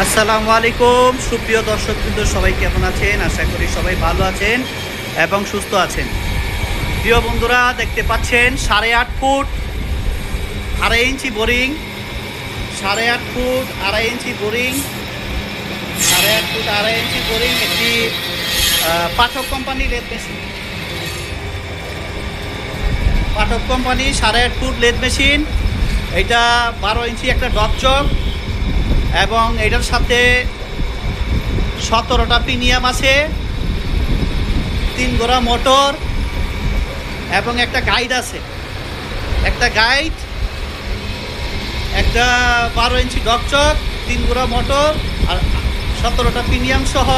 আসসালামু আলাইকুম সুপ্রিয় দর্শকবৃন্দ, সবাই কেমন আছেন? আশা করি সবাই ভালো আছেন এবং সুস্থ আছেন। প্রিয় বন্ধুরা, দেখতে পাচ্ছেন 8.5 foot 2.5 inch boring, 8.5 foot 2.5 inch boring, 8.5 foot 2.5 inch boring, একটি পাঠক কোম্পানি লেদ মেশিন। পাঠক কোম্পানি 8.5 ফুট লেদ মেশিন। এটা 12 ইঞ্চি একটা ডকচক এবং এটার সাথে 17টা পিনিয়াম আছে, 3 গোড়া মোটর এবং একটা গাইড আছে। একটা গাইড, একটা 12 ইঞ্চি ডকচক, 3 গোড়া মোটর আর 17টা পিনিয়াম সহ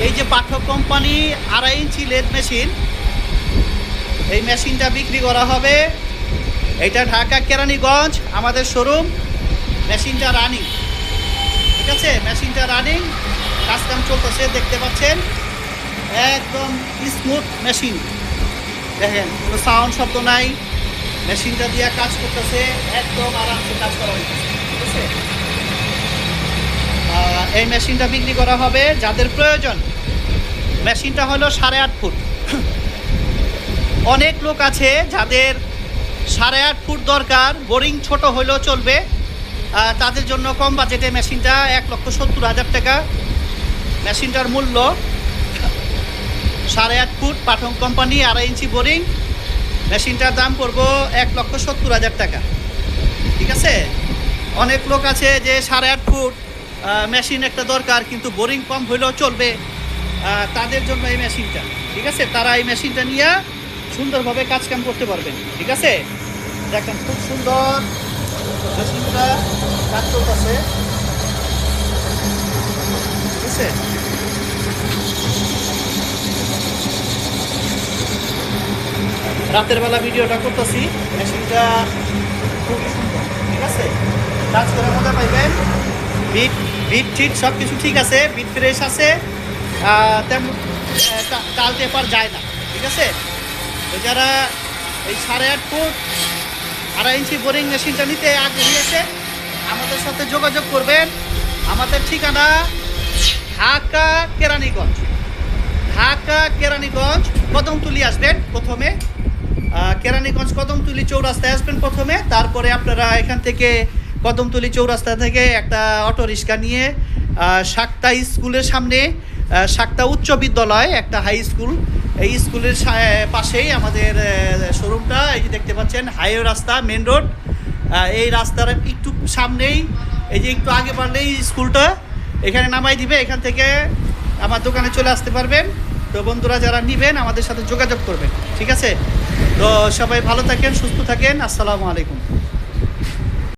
এই যে পাঠক কোম্পানি 2.5 ইঞ্চি লেদ মেশিন, এই মেশিনটা বিক্রি করা হবে। এটা ঢাকা কেরানীগঞ্জ আমাদের শোরুম। মেশিনটা রানিং, ঠিক আছে? মেশিনটা রানিং, কাজকাম চলতেছে, দেখতে পাচ্ছেন একদম স্মুথ মেশিন। দেখেন কোনো সাউন্ড শব্দ নাই, মেশিনটা দিয়ে কাজ করতেছে, একদম আরামসে কাজ করা হইতেছে, ঠিক আছে? এই মেশিনটা বিক্রি করা হবে যাদের প্রয়োজন। মেশিনটা হলো 8.5 ফুট। অনেক লোক আছে যাদের 8.5 ফুট দরকার, বোরিং ছোট হলেও চলবে, তাদের জন্য কম বাজেটে মেশিনটা 1,70,000 টাকা। মেশিনটার মূল্য 8.5 ফুট পাঠক কোম্পানি 2.5 ইঞ্চি বোরিং। মেশিনটার দাম পড়বো 1,70,000 টাকা, ঠিক আছে? অনেক লোক আছে যে 8.5 ফুট মেশিন একটা দরকার, কিন্তু বোরিং কম হলেও চলবে, তাদের জন্য এই মেশিনটা, ঠিক আছে? তারা এই মেশিনটা নিয়ে সুন্দরভাবে কাজকাম করতে পারবেন, ঠিক আছে? দেখেন খুব সুন্দর মেশিনটা কাজ চলতেছে, ঠিক আছে? রাতের বেলা ভিডিওটা করতেছি, মেশিনটা খুবই সুন্দর, ঠিক আছে? কাজ করে মজা পাইবেন। বিট ঠিক সব কিছু ঠিক আছে, বিট ফ্রেশ আছে, তেমন টাল টেপার যায় না, ঠিক আছে? তো যারা এই 8.5 ফুট 2.5 ইঞ্চি বোরিং মেশিনটা নিতে আগ্রহী আছে, আমাদের সাথে যোগাযোগ করবেন। আমাদের ঠিকানা ঢাকা কেরানীগঞ্জ। ঢাকা কেরানীগঞ্জ কদমতলি আসবেন প্রথমে, কেরানীগঞ্জ কদমতলি চৌরাস্তায় আসবেন প্রথমে। তারপরে আপনারা এখান থেকে কদমতলি চৌরাস্তা থেকে একটা অটো রিক্সা নিয়ে শাক্তা স্কুলের সামনে, শাক্তা উচ্চ বিদ্যালয় একটা হাই স্কুল, এই স্কুলের পাশেই আমাদের শোরুমটা। এই যে দেখতে পাচ্ছেন হাইওয়ে রাস্তা, মেন রোড, এই রাস্তার একটু সামনেই, এই যে একটু আগে বাড়লেই স্কুলটা, এখানে নামাই দিবে। এখান থেকে আমার দোকানে চলে আসতে পারবেন। তো বন্ধুরা, যারা নেবেন আমাদের সাথে যোগাযোগ করবেন, ঠিক আছে? তো সবাই ভালো থাকেন, সুস্থ থাকেন। আসসালামু আলাইকুম।